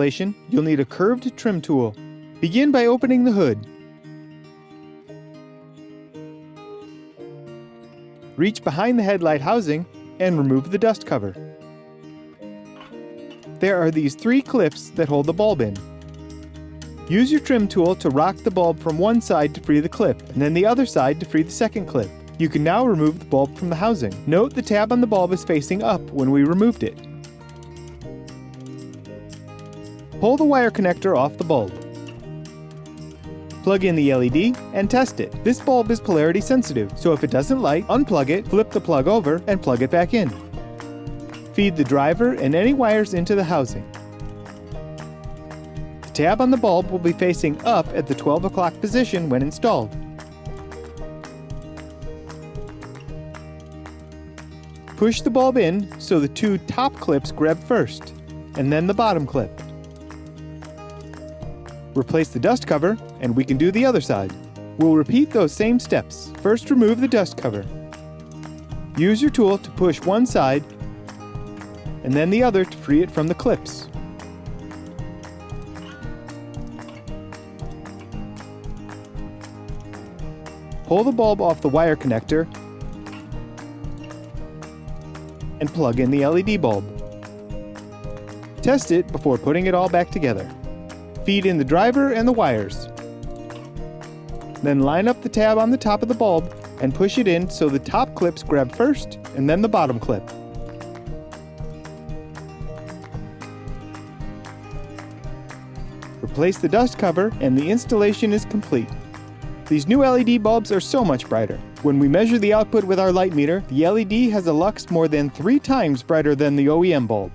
You'll need a curved trim tool. Begin by opening the hood. Reach behind the headlight housing and remove the dust cover. There are these 3 clips that hold the bulb in. Use your trim tool to rock the bulb from one side to free the clip, and then the other side to free the second clip. You can now remove the bulb from the housing. Note the tab on the bulb is facing up when we removed it. Pull the wire connector off the bulb. Plug in the LED and test it. This bulb is polarity sensitive, so if it doesn't light, unplug it, flip the plug over, and plug it back in. Feed the driver and any wires into the housing. The tab on the bulb will be facing up at the 12 o'clock position when installed. Push the bulb in so the 2 top clips grab first, and then the bottom clip. Replace the dust cover, and we can do the other side. We'll repeat those same steps. First, remove the dust cover. Use your tool to push one side, and then the other to free it from the clips. Pull the bulb off the wire connector and plug in the LED bulb. Test it before putting it all back together. Feed in the driver and the wires. Then line up the tab on the top of the bulb and push it in so the top clips grab first and then the bottom clip. Replace the dust cover and the installation is complete. These new LED bulbs are so much brighter. When we measure the output with our light meter, the LED has a lux more than 3 times brighter than the OEM bulb.